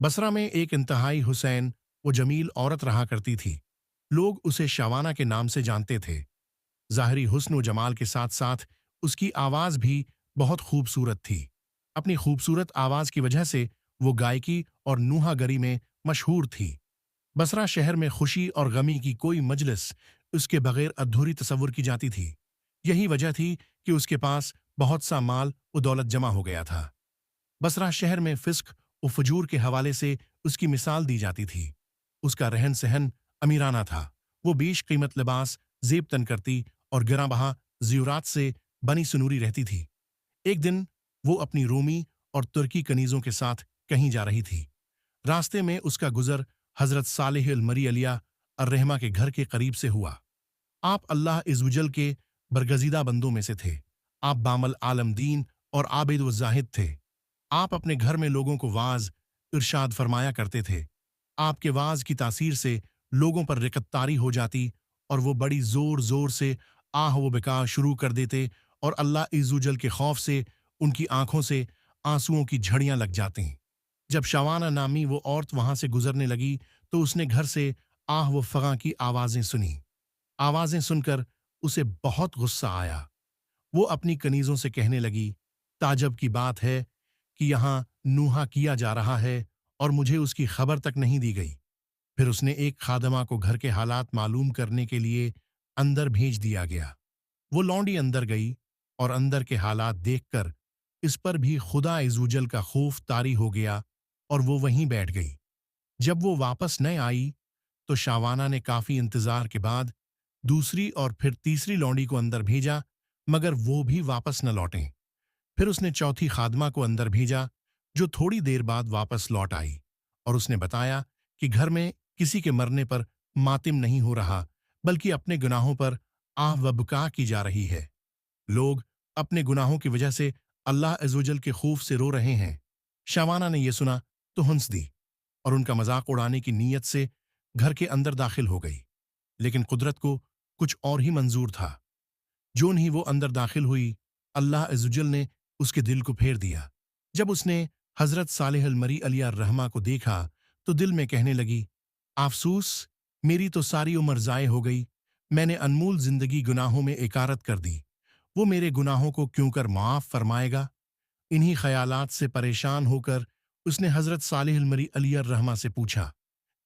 बसरा में एक इंतहाई हुसैन व जमील औरत रहा करती थी। लोग उसे शवाना के नाम से जानते थे। ज़ाहरी हुस्न व जमाल के साथ साथ उसकी आवाज़ भी बहुत खूबसूरत थी। अपनी खूबसूरत आवाज़ की वजह से वो गायकी और नूहागरी में मशहूर थी। बसरा शहर में खुशी और गमी की कोई मजलिस उसके बगैर अधूरी तस्वुर की जाती थी। यही वजह थी कि उसके पास बहुत सा माल व दौलत जमा हो गया था। बसरा शहर में फिस्क व फजूर के हवाले से उसकी मिसाल दी जाती थी। उसका रहन सहन अमीराना था। वो बेश कीमत लिबास जेब तन करती और गिरा बहा ज़ियुरात से बनी सुनूरी रहती थी। एक दिन वो अपनी रोमी और तुर्की कनीज़ों के साथ कहीं जा रही थी। रास्ते में उसका गुजर हजरत सालेह अल मरी अलिया अर्रहमा के घर के करीब से हुआ। आप अल्लाह इज़्वजल के बरगज़ीदा बंदों में से थे। आप बामल आलम दीन और आबिद व ज़ाहिद थे। आप अपने घर में लोगों को वाज इरशाद फरमाया करते थे। आपके वाज की तासीर से लोगों पर रिकत्तारी हो जाती और वो बड़ी जोर जोर से आह व बिका शुरू कर देते और अल्लाह इज़्वजल के खौफ से उनकी आंखों से आंसुओं की झड़ियां लग जातीं। जब शवाना नामी वो औरत वहां से गुजरने लगी तो उसने घर से आह व फगा की आवाजें सुनी। आवाजें सुनकर उसे बहुत गुस्सा आया। वो अपनी कनीजों से कहने लगी, ताजब की बात है कि यहाँ नूहा किया जा रहा है और मुझे उसकी खबर तक नहीं दी गई। फिर उसने एक खादमा को घर के हालात मालूम करने के लिए अंदर भेज दिया गया। वो लौंडी अंदर गई और अंदर के हालात देखकर इस पर भी खुदा इज़्वजल का खौफ तारी हो गया और वो वहीं बैठ गई। जब वो वापस न आई तो शावाना ने काफी इंतजार के बाद दूसरी और फिर तीसरी लौंडी को अंदर भेजा, मगर वो भी वापस न लौटे। फिर उसने चौथी खादमा को अंदर भेजा, जो थोड़ी देर बाद वापस लौट आई और उसने बताया कि घर में किसी के मरने पर मातिम नहीं हो रहा, बल्कि अपने गुनाहों पर आह व बुका की जा रही है। लोग अपने गुनाहों की वजह से अल्लाह अज़्वजल के खौफ से रो रहे हैं। शावाना ने यह सुना तो हंस दी और उनका मजाक उड़ाने की नीयत से घर के अंदर दाखिल हो गई। लेकिन कुदरत को कुछ और ही मंजूर था। जोन ही वो अंदर दाखिल हुई, अल्लाह अज़्वजल ने उसके दिल को फेर दिया। जब उसने हजरत सालेह अल मरी अलिया रहमा को देखा तो दिल में कहने लगी, अफसूस, मेरी तो सारी उम्र ज़ाय हो गई। मैंने अनमोल जिंदगी गुनाहों में एकारत कर दी। वो मेरे गुनाहों को क्यों कर माफ फरमाएगा। इन्हीं ख्यालात से परेशान होकर उसने हजरत सालेह अल मरी अलिया रहमा से पूछा,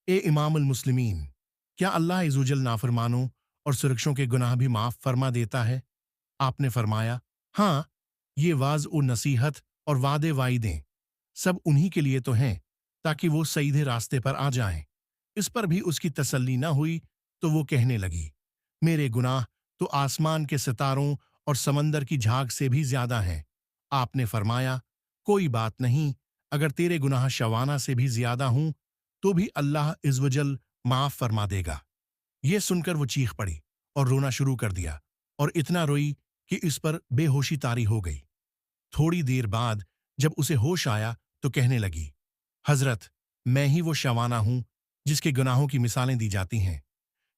ए इमाम अल मुस्लिमीन, क्या अल्लाह इज़्वजल नाफरमानों और सुरक्षों के गुनाह भी माफ फरमा देता है? आपने फरमाया, हाँ, ये वाज उ नसीहत और वादे वाइदें सब उन्हीं के लिए तो हैं, ताकि वो सीधे रास्ते पर आ जाएं। इस पर भी उसकी तसल्ली न हुई तो वो कहने लगी, मेरे गुनाह तो आसमान के सितारों और समंदर की झाग से भी ज्यादा हैं। आपने फरमाया, कोई बात नहीं, अगर तेरे गुनाह शवाना से भी ज्यादा हूं तो भी अल्लाह इज़्वजल माफ फरमा देगा। ये सुनकर वो चीख पड़ी और रोना शुरू कर दिया और इतना रोई कि इस पर बेहोशी तारी हो गई। थोड़ी देर बाद जब उसे होश आया तो कहने लगी, हजरत, मैं ही वो शवाना हूं जिसके गुनाहों की मिसालें दी जाती हैं।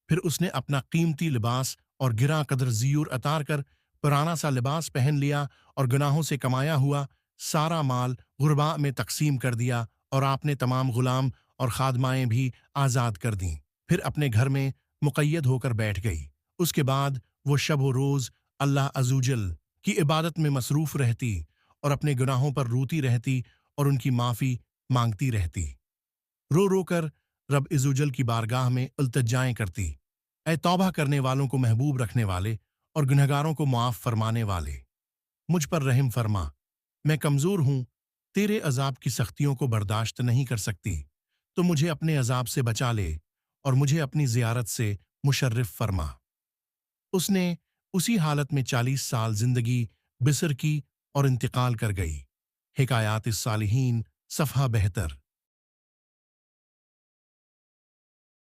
फिर उसने अपना कीमती लिबास और गिरा कदर ज़ियूर अतार कर पुराना सा लिबास पहन लिया और गुनाहों से कमाया हुआ सारा माल गुरबा में तकसीम कर दिया और आपने तमाम गुलाम और खादमाएं भी आज़ाद कर दीं। फिर अपने घर में मुक़य्यद होकर बैठ गई। उसके बाद वो शब व रोज़ अल्लाह अज़्वजल की इबादत में मसरूफ़ रहती और अपने गुनाहों पर रोती रहती और उनकी माफ़ी मांगती रहती। रो रो कर रब इज़्वजल की बारगाह में इल्तिजाएं करती, ऐ तौबा करने वालों को महबूब रखने वाले और गुनहगारों को माफ़ फरमाने वाले, मुझ पर रहम फरमा। मैं कमज़ोर हूँ, तेरे अजाब की सख्तियों को बर्दाश्त नहीं कर सकती, तो मुझे अपने अजाब से बचा ले और मुझे अपनी ज़ियारत से मुशर्रिफ फरमा। उसने उसी हालत में 40 साल जिंदगी बिसर की और इंतकाल कर गई। हिकायात इस सालिहीन, सफ़हा 72।